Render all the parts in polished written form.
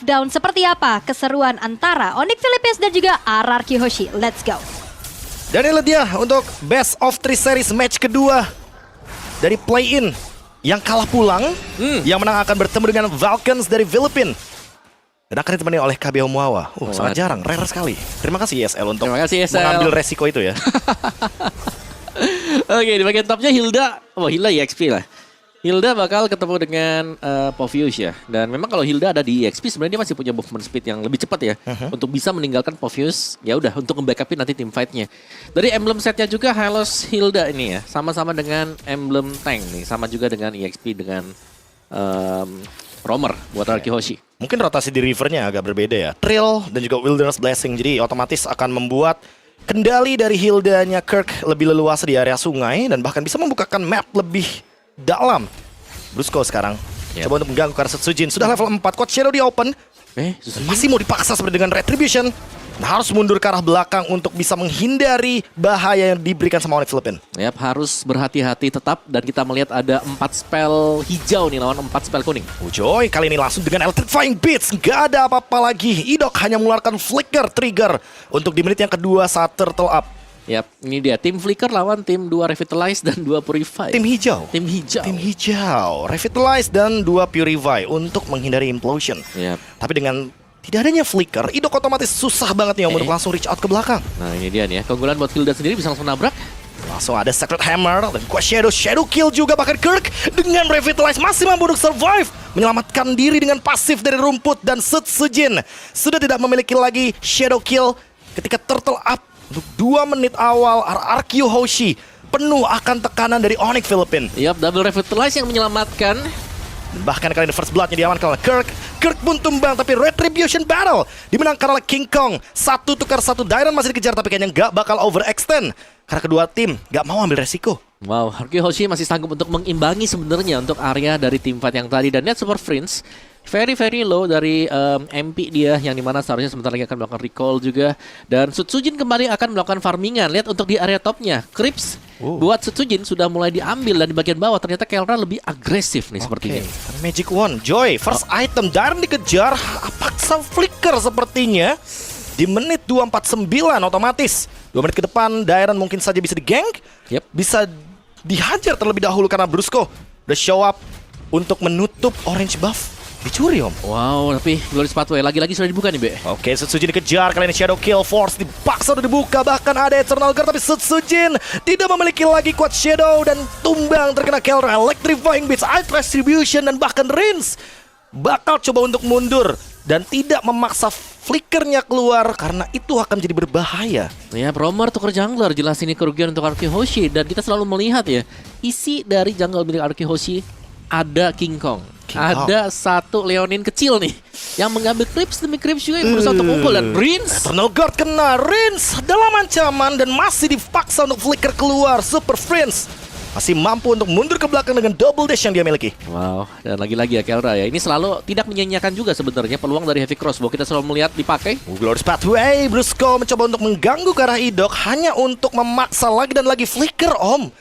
Down seperti apa keseruan antara Onyx Philippines dan juga RRQ Hoshi. Let's go. Dan inilah dia untuk Best of 3 Series match kedua dari play-in. Yang kalah pulang, yang menang akan bertemu dengan Vulcans dari Filipina. Dan akan ditemani oleh KB Omuawa. Sangat jarang, rare sekali. Terima kasih ESL untuk mengambil resiko itu ya. Oke, di bagian topnya Hilda. Hilda EXP lah. Hilda bakal ketemu dengan Povius ya. Dan memang kalau Hilda ada di EXP sebenarnya dia masih punya movement speed yang lebih cepat ya. Untuk bisa meninggalkan Povius, ya udah untuk nge-backupin nanti tim fight-nya. Dari emblem setnya juga Hylos Hilda ini ya. Sama-sama dengan emblem tank nih. Sama juga dengan EXP dengan Roamer buat RRQ Hoshi. Mungkin rotasi di rivernya agak berbeda ya. Trill dan juga Wilderness Blessing. Jadi otomatis akan membuat kendali dari Hildanya Kirk lebih leluasa di area sungai. Dan bahkan bisa membukakan map lebih dalam. Brusco sekarang coba untuk mengganggu karena Setsujin sudah level 4. Quad Shadow di open. Masih mau dipaksa seperti dengan Retribution. Nah, harus mundur ke arah belakang untuk bisa menghindari bahaya yang diberikan sama Onyx Philippines. Yap, harus berhati-hati tetap. Dan kita melihat ada 4 spell hijau nih lawan 4 spell kuning. Joy kali ini langsung dengan Electrifying Beats. Gak ada apa-apa lagi. Idok hanya mengeluarkan Flicker Trigger untuk di menit yang kedua saat turtle up. Yap, ini dia tim Flicker lawan tim 2 Revitalize dan 2 Purify. Tim hijau. Tim hijau. Tim hijau. Revitalize dan 2 Purify untuk menghindari Implosion. Yap. Tapi dengan tidak adanya Flicker, Idok otomatis susah banget nih untuk langsung reach out ke belakang. Nah ini dia nih ya, keunggulan buat Hilda sendiri bisa langsung nabrak. Langsung ada Sacred Hammer dan Quad Shadow Kill juga, bahkan Kirk dengan Revitalize masih mampu untuk survive. Menyelamatkan diri dengan pasif dari rumput dan Setsujin sudah tidak memiliki lagi Shadow Kill ketika turtle up. Untuk 2 menit awal RRQ Hoshi penuh akan tekanan dari Onyx Philippines. Yap, double Revitalize yang menyelamatkan. Bahkan kali ini first bloodnya diamankan oleh Kirk. Kirk pun tumbang, tapi Retribution Battle dimenangkan oleh King Kong. 1 tukar 1, Dairon masih dikejar tapi kayaknya nggak bakal overextend. Karena kedua tim nggak mau ambil resiko. Wow, RRQ Hoshi masih sanggup untuk mengimbangi sebenarnya untuk area dari tim fight yang tadi. Dan net Super Prince very low dari MP dia, yang dimana seharusnya sebentar lagi akan melakukan recall juga. Dan Setsujin kembali akan melakukan farmingan. Lihat untuk di area topnya, Crips buat Setsujin sudah mulai diambil. Dan di bagian bawah ternyata Kelra lebih agresif nih sepertinya. Magic Wand, Joy, first item, Dairon dikejar, paksa Flicker sepertinya. Di menit 249 otomatis 2 menit ke depan Dairon mungkin saja bisa digank. Bisa dihajar terlebih dahulu karena Brusco udah show up untuk menutup orange buff. Dicuri om. Wow, tapi Glorious Pathway lagi-lagi sudah dibuka nih, Be. Oke, Setsujin dikejar, kali ini Shadow Kill Force dipaksa udah dibuka, bahkan ada Eternal Guard, tapi Setsujin tidak memiliki lagi Quad Shadow dan tumbang terkena Kelra. Electrifying Beats, Ice Retribution dan bahkan Rinse bakal coba untuk mundur dan tidak memaksa flickernya keluar karena itu akan menjadi berbahaya. Ya, Roamer tuker jungler, jelas ini kerugian untuk RRQ Hoshi. Dan kita selalu melihat ya, isi dari jungle milik RRQ Hoshi ada King Kong. Ada 1 Leonin kecil nih yang mengambil Crips demi Crips juga yang berusaha untuk unggul. Dan Rinse, Eternal Guard kena, Rinse dalam ancaman dan masih dipaksa untuk flicker keluar. Super Prince masih mampu untuk mundur ke belakang dengan double dash yang dia miliki. Wow, dan lagi-lagi ya Kelra ya, ini selalu tidak menyanyiakan juga sebenarnya peluang dari Heavy Crossbow. Kita selalu melihat dipakai. Glorious Pathway, Brusco mencoba untuk mengganggu ke arah Idok hanya untuk memaksa lagi dan lagi flicker om.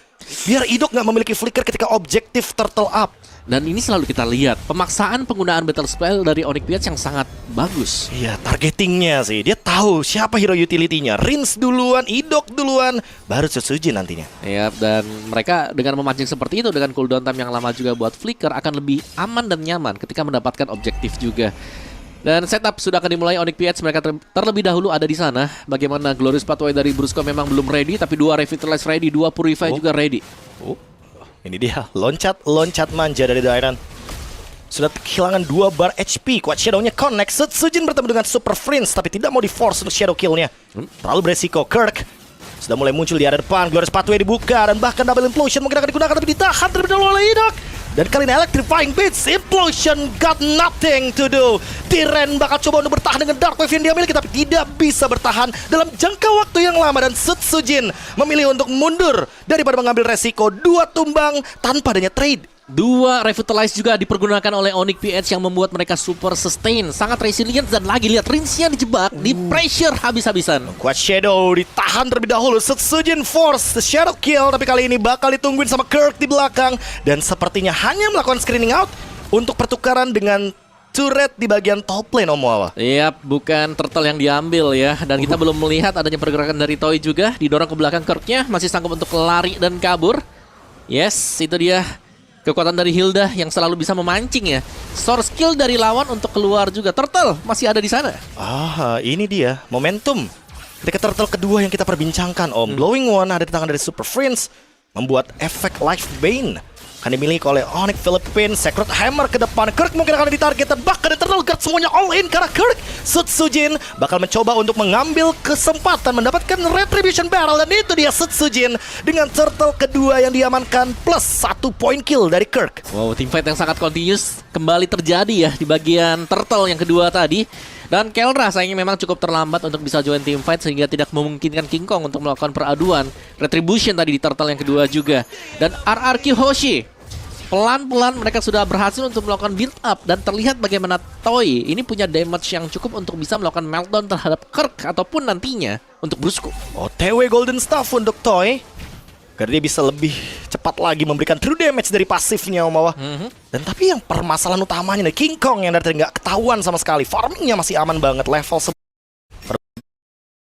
Biar Idok nggak memiliki flicker ketika objektif turtle up. Dan ini selalu kita lihat pemaksaan penggunaan battle spell dari Onyx Philippines yang sangat bagus. Iya, targetingnya sih. Dia tahu siapa hero utility-nya. Rinse duluan, Idok duluan, baru Setsujin nantinya. Iya, dan mereka dengan memancing seperti itu dengan cooldown time yang lama juga buat Flicker akan lebih aman dan nyaman ketika mendapatkan objektif juga. Dan setup sudah akan dimulai Onyx Philippines, mereka terlebih dahulu ada di sana. Bagaimana Glorious Pathway dari Brusco memang belum ready, tapi 2 Revitalize ready, 2 Purify juga ready. Ini dia, loncat manja dari Dairon. Sudah kehilangan 2 bar HP. Quad Shadow-nya connect. Setsujin bertemu dengan Super Prince, tapi tidak mau di-force untuk Shadow Kill-nya. Terlalu beresiko. Kirk sudah mulai muncul di area depan. Glorious Pathway dibuka dan bahkan double implosion mungkin akan digunakan, tapi ditahan terlebih dahulu oleh Idok. Dan kali ini Electrifying Beats, Implosion got nothing to do. Tiren bakal coba untuk bertahan dengan Dark Wave yang dia miliki, tapi tidak bisa bertahan dalam jangka waktu yang lama. Dan Setsujin memilih untuk mundur daripada mengambil resiko 2 tumbang tanpa adanya trade. 2 Revitalize juga dipergunakan oleh Onyx PH yang membuat mereka super sustain, sangat resilient. Dan lagi lihat Rinse-nya dijebak, di pressure habis-habisan. Quad Shadow ditahan terlebih dahulu. Setsujin force the Shadow Kill, tapi kali ini bakal ditungguin sama Kirk di belakang. Dan sepertinya hanya melakukan screening out untuk pertukaran dengan turret di bagian top lane Om Wawa. Iya, bukan turtle yang diambil ya. Dan kita belum melihat adanya pergerakan dari Toy juga. Didorong ke belakang Kirk-nya, masih sanggup untuk lari dan kabur. Yes, itu dia kekuatan dari Hilda yang selalu bisa memancing ya. Source skill dari lawan untuk keluar juga. Turtle masih ada di sana. Ini dia momentum. Ketika turtle kedua yang kita perbincangkan Om, Blowing One ada di tangan dari Super Friends, membuat efek Life Bane akan dimiliki oleh Onyx Philippines. Sacred Hammer ke depan, Kirk mungkin akan ditarget, bahkan ada Turtle Guard semuanya all in karena Kirk. Sutsujin bakal mencoba untuk mengambil kesempatan mendapatkan Retribution Barrel, dan itu dia Sutsujin dengan turtle kedua yang diamankan plus 1 point kill dari Kirk. Wow, teamfight yang sangat continuous kembali terjadi ya di bagian turtle yang kedua tadi. Dan Kelra sayangnya memang cukup terlambat untuk bisa join teamfight sehingga tidak memungkinkan King Kong untuk melakukan peraduan. Retribution tadi di turtle yang kedua juga. Dan RRQ Hoshi, pelan-pelan mereka sudah berhasil untuk melakukan build up. Dan terlihat bagaimana Toy ini punya damage yang cukup untuk bisa melakukan meltdown terhadap Kirk ataupun nantinya untuk Brusco. OTW Golden Staff untuk Toy, agar dia bisa lebih cepat lagi memberikan true damage dari pasifnya Om Wawa. Dan tapi yang permasalahan utamanya nih, King Kong yang dari tadi nggak ketahuan sama sekali. Farmingnya masih aman banget, level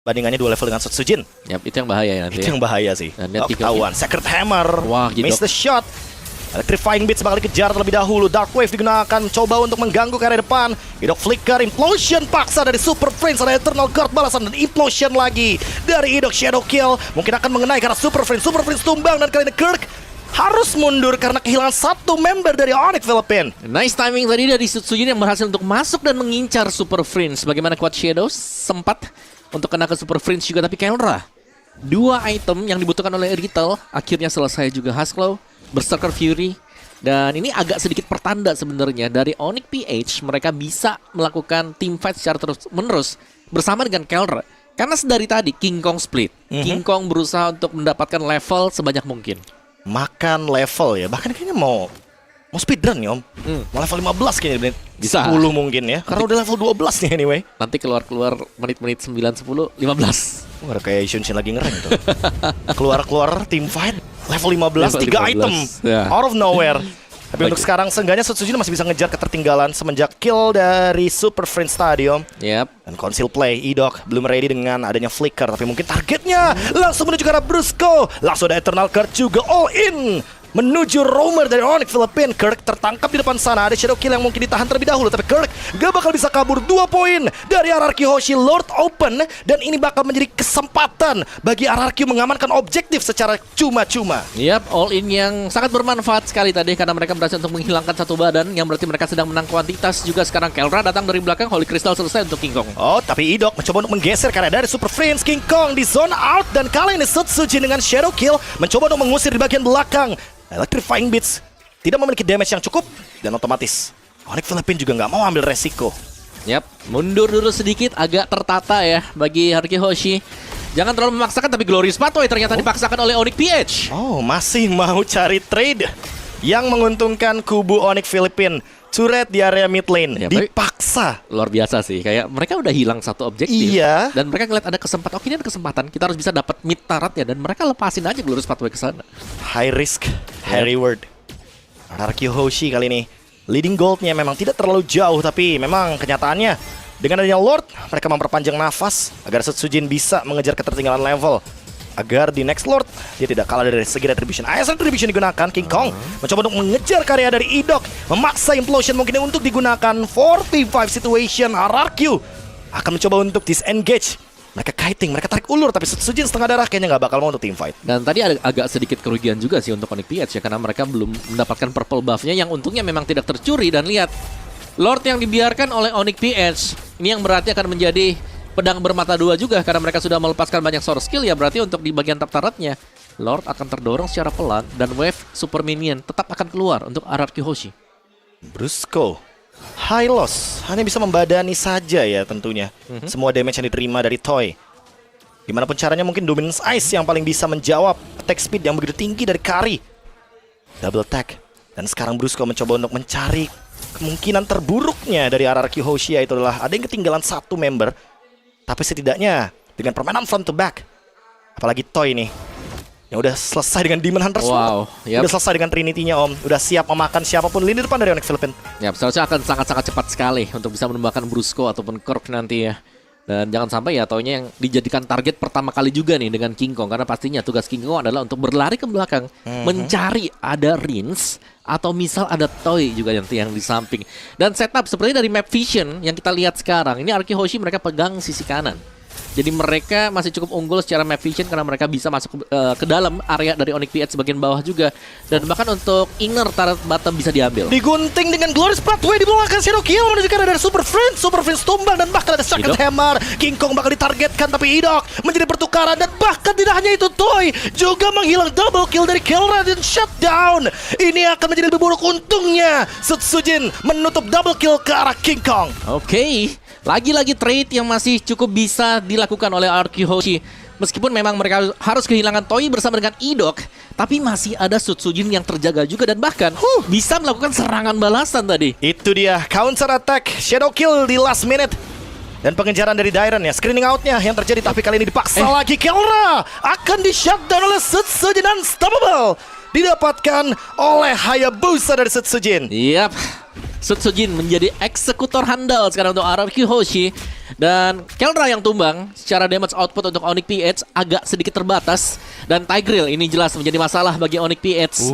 perbandingannya 2 level dengan Sutsujin. Yap, itu yang bahaya ya nanti. Itu yang bahaya sih. Dan Ketahuan. Sacred Hammer, wah, miss the shot. Electrifying Beats bakal dikejar terlebih dahulu. Dark Wave digunakan coba untuk mengganggu ke area depan. Idok flicker, Implosion paksa dari Super Friends. Ada Eternal Guard balasan dan Implosion lagi dari Idok. Shadow Kill mungkin akan mengenai karena Super Friends tumbang, dan kali ini Kirk harus mundur karena kehilangan satu member dari Onyx Philippines. Nice timing tadi dari Sutsujin yang berhasil untuk masuk dan mengincar Super Friends. Bagaimana Quad Shadows sempat untuk kena ke Super Friends juga, tapi Kelra, 2 item yang dibutuhkan oleh Retail akhirnya selesai juga. Husklow, Berserker Fury, dan ini agak sedikit pertanda sebenarnya dari Onyx PH mereka bisa melakukan teamfight secara terus-menerus bersama dengan Kelra. Karena dari tadi King Kong split, King Kong berusaha untuk mendapatkan level sebanyak mungkin. Makan level ya, bahkan kayaknya mau speedrun ya Om. Mau level 15 kayaknya, menit Bisa. 10 mungkin ya, karena udah level 12 nih anyway. Nanti keluar-keluar menit-menit 9, 10, 15. Ada kayak Shunshin lagi ngereng tuh. Keluar-keluar team fight level 15, 3 item ya. out of nowhere. Tapi untuk sekarang seenggaknya Sutsujin masih bisa ngejar ketertinggalan semenjak kill dari Super Friends Stadium. Yap. Dan conceal play, Idok belum ready dengan adanya flicker, tapi mungkin targetnya langsung menuju ke arah Brusco. Langsung ada Eternal Guard juga all in menuju roamer dari Onyx Philippines. Kirk tertangkap di depan sana. Ada Shadow Kill yang mungkin ditahan terlebih dahulu, tapi Kirk gak bakal bisa kabur. 2 poin dari RRQ Hoshi. Lord open, dan ini bakal menjadi kesempatan bagi RRQ mengamankan objektif secara cuma-cuma. Yap, all in yang sangat bermanfaat sekali tadi karena mereka berhasil untuk menghilangkan satu badan yang berarti mereka sedang menang kuantitas juga. Sekarang Kelra datang dari belakang, Holy Crystal selesai untuk King Kong. Oh, tapi Idok mencoba untuk menggeser karena dari Super Friends. King Kong di zone out, dan kali ini Sutsujin dengan Shadow Kill mencoba untuk mengusir di bagian belakang. Electrifying Beats tidak memiliki damage yang cukup, dan otomatis Onyx Philippines juga nggak mau ambil resiko. Yap, mundur dulu sedikit, agak tertata ya bagi RRQ Hoshi. Jangan terlalu memaksakan, tapi Glorious Pathway ternyata dipaksakan oleh Onyx PH. Oh, masih mau cari trade yang menguntungkan kubu Onyx Philippines. Turret di area mid lane Ya, dipaksa. Luar biasa sih, kayak mereka udah hilang satu objektif. Iya. Dan mereka ngeliat ada kesempatan, oke ini ada kesempatan, kita harus bisa dapat mid turret ya, dan mereka lepasin aja Glorious Pathway ke sana. High risk, high reward. RRQ Hoshi kali ini leading goldnya memang tidak terlalu jauh, tapi memang kenyataannya dengan adanya Lord mereka memperpanjang nafas agar Sutsujin bisa mengejar ketertinggalan level, agar di next Lord dia tidak kalah dari segi retribution. AS retribution digunakan. King Kong mencoba untuk mengejar karya dari Idok, memaksa Implosion mungkin untuk digunakan 4v5 situation. RRQ akan mencoba untuk disengage. Mereka kiting, mereka tarik ulur, tapi Sutsujin setengah darah kayaknya nggak bakal mau untuk team fight. Dan tadi ada agak sedikit kerugian juga sih untuk Onyx PH ya, karena mereka belum mendapatkan purple buff-nya yang untungnya memang tidak tercuri. Dan lihat, Lord yang dibiarkan oleh Onyx PH ini yang berarti akan menjadi pedang bermata dua juga, karena mereka sudah melepaskan banyak source skill ya, berarti untuk di bagian turretnya Lord akan terdorong secara pelan, dan wave super minion tetap akan keluar untuk RRQ Hoshi. Brusco high loss, hanya bisa membadani saja ya tentunya semua damage yang diterima dari Toy. Gimana pun caranya mungkin Dominance Ice yang paling bisa menjawab attack speed yang begitu tinggi dari Kari. Double attack. Dan sekarang Brusco mencoba untuk mencari kemungkinan terburuknya dari RRQ Hoshi, yaitu adalah ada yang ketinggalan satu member. Tapi setidaknya dengan permainan front to back, apalagi Toy nih yang udah selesai dengan Demon Hunter Wow, semua. Udah selesai dengan Trinity-nya Om. Udah siap memakan siapapun lini depan dari Onyx Philippines. Ya, seharusnya akan sangat-sangat cepat sekali untuk bisa menembakkan Brusco ataupun Kork nanti ya. Dan jangan sampai ya Toy-nya yang dijadikan target pertama kali juga nih dengan King Kong. Karena pastinya tugas King Kong adalah untuk berlari ke belakang, mencari ada Rins atau misal ada Toy juga yang di samping. Dan setup seperti dari map vision yang kita lihat sekarang, ini Arki Hoshi mereka pegang sisi kanan. Jadi mereka masih cukup unggul secara map vision karena mereka bisa masuk ke dalam area dari Onyx PH bagian bawah juga. Dan bahkan untuk inner turret bottom bisa diambil. Digunting dengan Glorious Pathway di belakang Shadow Kill menuju ke arah dari Super Friends tumbang dan bahkan ada Second Hammer. King Kong bakal ditargetkan tapi Idok menjadi pertukaran dan bahkan tidak hanya itu Toy juga menghilang double kill dari Kelra dan shutdown. Ini akan menjadi lebih buruk untungnya. Sutsujin menutup double kill ke arah King Kong. Oke. Lagi-lagi trade yang masih cukup bisa dilakukan oleh Arki Hoshi. Meskipun memang mereka harus kehilangan Toy bersama dengan Idok, tapi masih ada Sutsujin yang terjaga juga dan bahkan bisa melakukan serangan balasan tadi. Itu dia counter attack Shadow Kill di last minute. Dan pengejaran dari Dairon ya, screening outnya yang terjadi tapi kali ini dipaksa lagi. Kelra akan di shutdown oleh Sutsujin Unstoppable. Didapatkan oleh Hayabusa dari Sutsujin. Yap, Sutsujin menjadi eksekutor handal sekarang untuk Araki Hoshi. Dan Kelra yang tumbang, secara damage output untuk Onyx PH agak sedikit terbatas. Dan Tigreal ini jelas menjadi masalah bagi Onyx PH.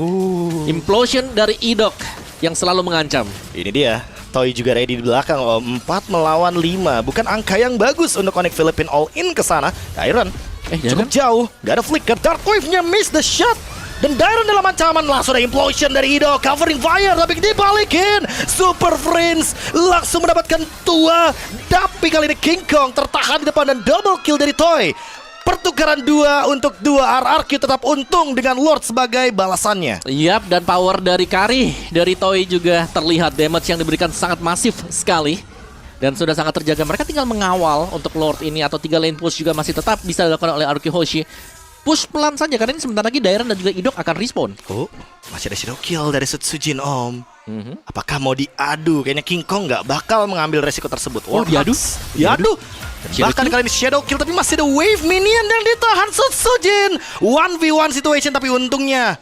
Implosion dari Idok yang selalu mengancam. Ini dia, Toy juga ready di belakang Om. 4 melawan 5, bukan angka yang bagus untuk Onyx Philippines all in ke sana. Dairon cukup jauh, gak ada flicker, Dark Wave-nya miss the shot. Dan Dairon dalam ancaman, langsung ada implosion dari Ido, covering fire tapi dibalikin. Super Friends langsung mendapatkan tua, tapi kali ini King Kong tertahan di depan dan double kill dari Toy. Pertukaran 2 untuk 2, RRQ tetap untung dengan Lord sebagai balasannya. Yap, dan power dari Kari dari Toy juga terlihat, damage yang diberikan sangat masif sekali. Dan sudah sangat terjaga, mereka tinggal mengawal untuk Lord ini atau 3 lane push juga masih tetap bisa dilakukan oleh Araki Hoshi. Push pelan saja karena ini sebentar lagi Dairon dan juga Idok akan respawn. Oh, masih ada Shadow Kill dari Sutsujin Om. Apakah mau diadu? Kayaknya King Kong nggak bakal mengambil resiko tersebut. Oh, diadu? Diadu. Bahkan kali ini Shadow Kill tapi masih ada Wave Minion yang ditahan Sutsujin. 1v1 situation tapi untungnya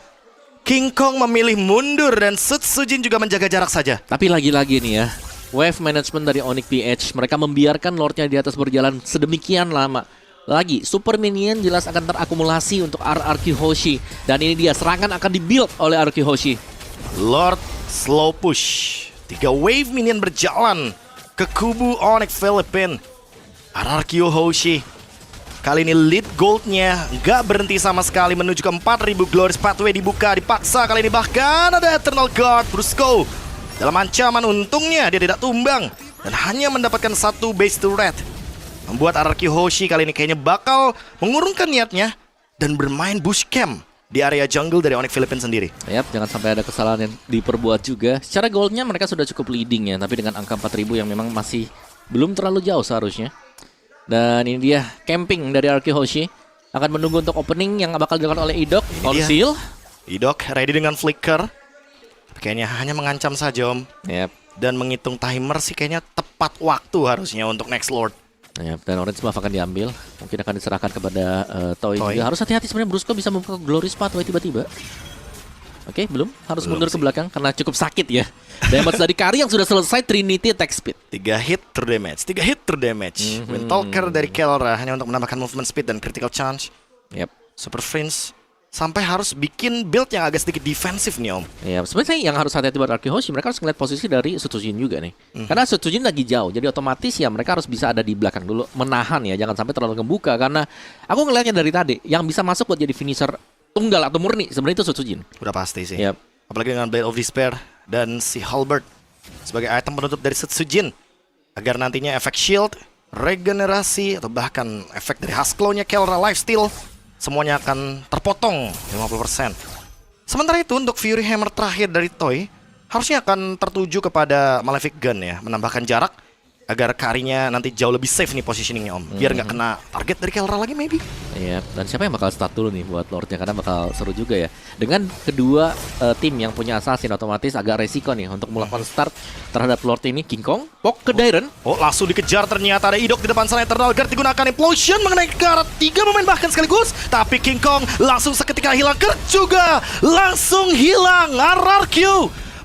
King Kong memilih mundur dan Sutsujin juga menjaga jarak saja. Tapi lagi-lagi nih ya, wave management dari Onyx PH, mereka membiarkan Lordnya di atas berjalan sedemikian lama. Lagi, Super Minion jelas akan terakumulasi untuk Araki Hoshi. Dan ini dia, serangan akan dibuild oleh Araki Hoshi. Lord slow push. 3 Wave Minion berjalan ke kubu Onyx Philippines. Araki Hoshi kali ini lead goldnya nggak berhenti sama sekali menuju ke 4000. Glorious Pathway dibuka, dipaksa kali ini bahkan ada Eternal Guard Brusco. Dalam ancaman untungnya dia tidak tumbang dan hanya mendapatkan 1 base turret. Membuat Araki Hoshi kali ini kayaknya bakal mengurungkan niatnya dan bermain bush camp di area jungle dari Onyx Philippines sendiri. Yap, jangan sampai ada kesalahan yang diperbuat juga. Secara goldnya mereka sudah cukup leading ya, tapi dengan angka 4000 yang memang masih belum terlalu jauh seharusnya. Dan ini dia, camping dari Araki Hoshi. Akan menunggu untuk opening yang bakal dilakukan oleh Idok. On seal. Idok ready dengan flicker. Tapi kayaknya hanya mengancam saja Om. Yap. Dan menghitung timer sih kayaknya tepat waktu harusnya untuk next Lord. Yap, dan Orange Buff akan diambil. Mungkin akan diserahkan kepada Toy juga. Harus hati-hati sebenarnya, Brusco bisa membuka Glorious Pathway tiba-tiba. Oke, belum. Harus mundur ke belakang karena cukup sakit ya. Damage dari Kari yang sudah selesai, Trinity attack speed. 3 hit true damage. Windtalker dari Kelra hanya untuk menambahkan movement speed dan critical chance. Yap. Super Friends sampai harus bikin build yang agak sedikit defensif nih Om. Ya, sebenarnya yang harus hati-hati buat Araki Hoshi, mereka harus ngeliat posisi dari Sutsujin juga nih. Karena Sutsujin lagi jauh, jadi otomatis ya mereka harus bisa ada di belakang dulu, menahan ya, jangan sampai terlalu ngebuka. Karena aku ngelihatnya dari tadi, yang bisa masuk buat jadi finisher tunggal atau murni sebenarnya itu Sutsujin. Udah pasti sih. Yap. Apalagi dengan Blade of Despair dan si Halberd sebagai item penutup dari Sutsujin agar nantinya efek shield, regenerasi atau bahkan efek dari Husklow-nya Kelra Lifesteal semuanya akan terpotong 50%. Sementara itu untuk Fury Hammer terakhir dari Toy harusnya akan tertuju kepada Malefic Gun ya, menambahkan jarak agar Karinya nanti jauh lebih safe nih positioningnya Om. Biar nggak kena target dari Kelra lagi maybe. Iya, dan siapa yang bakal start dulu nih buat Lordnya, karena bakal seru juga ya. Dengan kedua tim yang punya assassin, otomatis agak resiko nih untuk melakukan start terhadap Lord ini. King Kong, pok ke Dairen. Oh, langsung dikejar, ternyata ada Idok di depan sana. Eternal Guard digunakan, Implosion mengenai ke arah 3 pemain bahkan sekaligus. Tapi King Kong langsung seketika hilang. Kurt juga langsung hilang. RRQ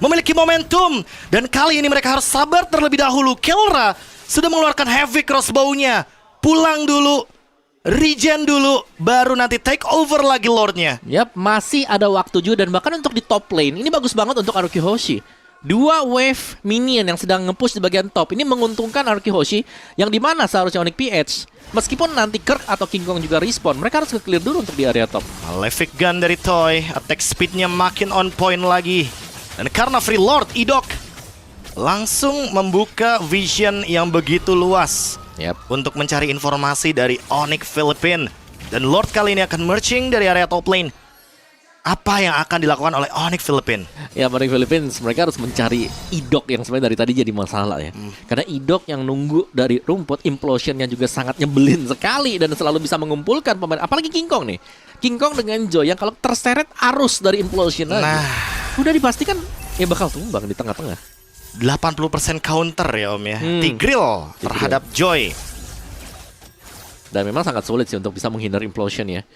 memiliki momentum, dan kali ini mereka harus sabar terlebih dahulu. Kelra sudah mengeluarkan heavy crossbow-nya. Pulang dulu, regen dulu, baru nanti take over lagi Lordnya. Yap, masih ada waktu juga, dan bahkan untuk di top lane ini bagus banget untuk Aruki Hoshi. 2 wave minion yang sedang nge-push di bagian top ini menguntungkan Aruki Hoshi, yang dimana seharusnya Onyx PH meskipun nanti Kirk atau King Kong juga respawn, mereka harus ke-clear dulu untuk di area top. Malefic Gun dari Toy, attack speed-nya makin on point lagi. Dan karena free Lord, Idok langsung membuka vision yang begitu luas untuk mencari informasi dari Onyx Philippines. Dan Lord kali ini akan merging dari area top lane. Apa yang akan dilakukan oleh Onyx Philippines? Ya, Onyx Philippines mereka harus mencari Idok yang sebenarnya dari tadi jadi masalah ya. Karena Idok yang nunggu dari rumput, implosionnya juga sangat nyebelin sekali dan selalu bisa mengumpulkan pemain. Apalagi King Kong nih. King Kong dengan Joy yang kalau terseret arus dari implosion aja, udah dipastikan ya bakal tumbang di tengah-tengah. 80% counter ya Om ya. Tigreal terhadap Joy. Dan memang sangat sulit sih untuk bisa menghindar implosion ya.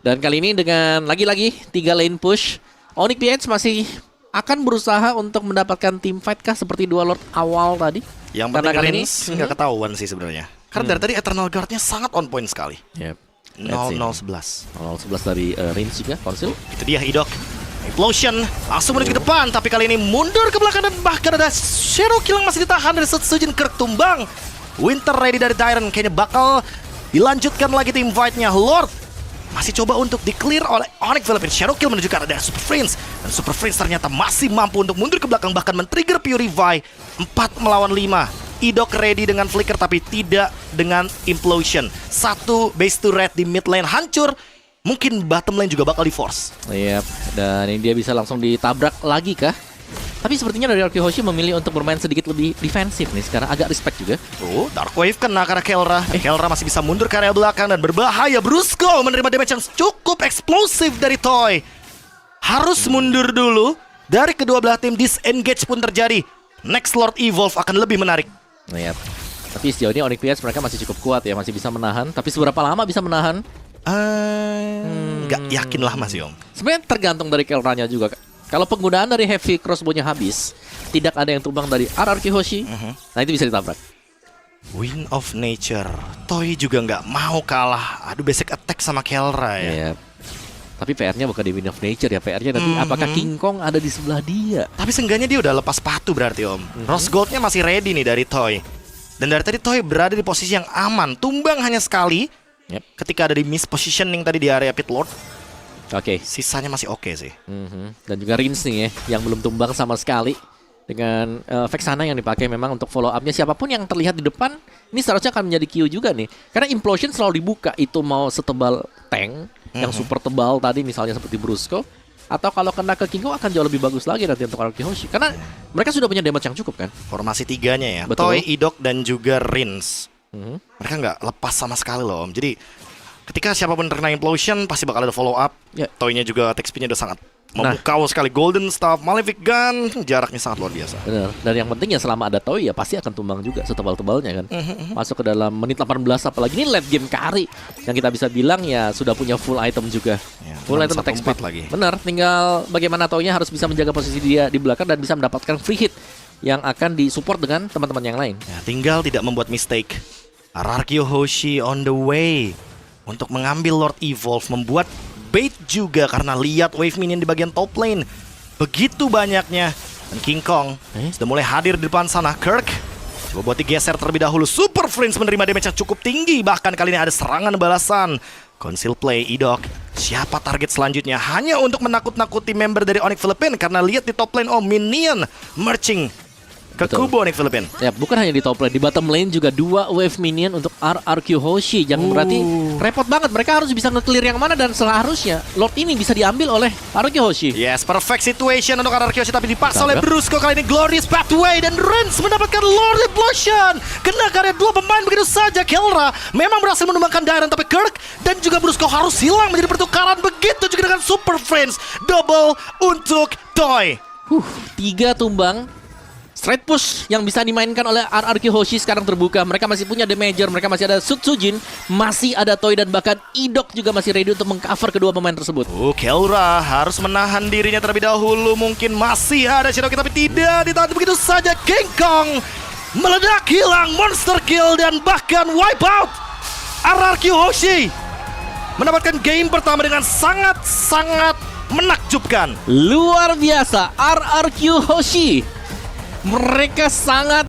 Dan kali ini dengan lagi-lagi 3 lane push, Onyx PH masih akan berusaha untuk mendapatkan team fight kah seperti 2 Lord awal tadi. Yang penting Rins nggak ketahuan sih sebenarnya. Karena dari tadi Eternal Guard-nya sangat on point sekali. Yep. 0-0-11 0-11 dari Rins juga, Konsil. Itu dia Idok. Implosion langsung menuju ke depan, tapi kali ini mundur ke belakang dan bahkan ada Shadow Kill yang masih ditahan dari Sujin. Kirk tumbang. Winter ready dari Dairen kayaknya bakal dilanjutkan lagi tim fight-nya. Lord masih coba untuk di-clear oleh Onyx Philippines. Shadow Kill menuju ke arah dari Super Prince, dan Super Prince ternyata masih mampu untuk mundur ke belakang, bahkan men-trigger Purify. 4 melawan 5. Idok ready dengan flicker tapi tidak dengan implosion. 1 base to red di mid lane hancur. Mungkin bottom lane juga bakal di-force. Yep. Dan ini dia bisa langsung ditabrak lagi kah? Tapi sepertinya dari Aruki Hoshi memilih untuk bermain sedikit lebih defensif nih sekarang, agak respect juga. Oh, Dark Wave kena ke arah Kelra. Kelra masih bisa mundur ke area belakang dan berbahaya. Brusco menerima damage yang cukup eksplosif dari Toy. Harus mundur dulu. Dari kedua belah tim, disengage pun terjadi. Next Lord Evolve akan lebih menarik. Yep. Tapi sejauh ini Onyx PH mereka masih cukup kuat ya, masih bisa menahan. Tapi seberapa lama bisa menahan? Nggak yakin lah masih Om. Sebenarnya tergantung dari Kelranya juga. Kalau penggunaan dari heavy crossbow-nya habis, tidak ada yang tumbang dari RRQ Hoshi, nah itu bisa ditabrak. Wind of Nature, Toy juga nggak mau kalah. Aduh, basic attack sama Kelra ya. Yep. Tapi PR-nya bukan di Wind of Nature ya, PR-nya nanti apakah King Kong ada di sebelah dia. Tapi seenggaknya dia udah lepas sepatu berarti Om. Rose Gold-nya masih ready nih dari Toy. Dan dari tadi Toy berada di posisi yang aman. Tumbang hanya sekali. Ketika ada di miss positioning tadi di area pit Lord. Oke. Sisanya masih oke sih. Dan juga Rins nih ya, yang belum tumbang sama sekali. Dengan Vexana yang dipakai memang untuk follow up-nya. Siapapun yang terlihat di depan, ini seharusnya akan menjadi Q juga nih. Karena Implosion selalu dibuka. Itu mau setebal tank, yang super tebal tadi misalnya seperti Brusco. Atau kalau kena ke King Kong akan jauh lebih bagus lagi nanti untuk Aruki Hoshi. Karena mereka sudah punya damage yang cukup kan. Formasi tiganya ya. Betul. Toy, Idok, dan juga Rins. Mereka nggak lepas sama sekali loh Om. Jadi ketika siapapun terkena implosion pasti bakal ada follow up. Toy-nya juga attack speed-nya udah sangat memukau sekali. Golden Staff, Malefic Gun, jaraknya sangat luar biasa. Benar. Dan yang penting ya selama ada Toy ya pasti akan tumbang juga setebal-tebalnya kan. Masuk ke dalam menit 18 apalagi ini late game carry yang kita bisa bilang ya sudah punya full item juga. Full item attack speed lagi. Benar, tinggal bagaimana Toy-nya harus bisa menjaga posisi dia di belakang dan bisa mendapatkan free hit yang akan disupport dengan teman-teman yang lain. Ya, tinggal tidak membuat mistake. RRQ Hoshi on the way untuk mengambil Lord Evolve, membuat bait juga karena lihat wave minion di bagian top lane begitu banyaknya. Dan King Kong sudah mulai hadir di depan sana. Kirk coba buat digeser terlebih dahulu. Super Prince menerima damage yang cukup tinggi. Bahkan kali ini ada serangan balasan. Conceal play Idok. Siapa target selanjutnya? Hanya untuk menakut-nakuti member dari Onyx Philippines karena lihat di top lane minion marching ke Betul. kubu Onyx Philippines. Ya, bukan hanya di top lane, di bottom lane juga 2 wave minion untuk RRQ Hoshi yang berarti repot banget. Mereka harus bisa nge-clear yang mana dan seharusnya Lord ini bisa diambil oleh RRQ Hoshi. Yes, perfect situation untuk RRQ Hoshi tapi dipaksa oleh Tangga. Brusco kali ini. Glorious Pathway dan Rens mendapatkan Lord Implosion. Kena karya 2 pemain begitu saja. Kelra memang berhasil menumbangkan Dairon tapi Kirk dan juga Brusco harus hilang menjadi pertukaran. Begitu juga dengan Super Friends. Double untuk Toy. 3 tumbang. Straight push yang bisa dimainkan oleh RRQ Hoshi sekarang terbuka. Mereka masih punya Damager, mereka masih ada Sutsujin, masih ada Toy dan bahkan Idok juga masih ready untuk mengcover kedua pemain tersebut. Kelra harus menahan dirinya terlebih dahulu. Mungkin masih ada Cherokee tapi tidak ditahan begitu saja. King Kong meledak, hilang, monster kill dan bahkan wipe out. RRQ Hoshi mendapatkan game pertama dengan sangat-sangat menakjubkan. Luar biasa RRQ Hoshi. Mereka sangat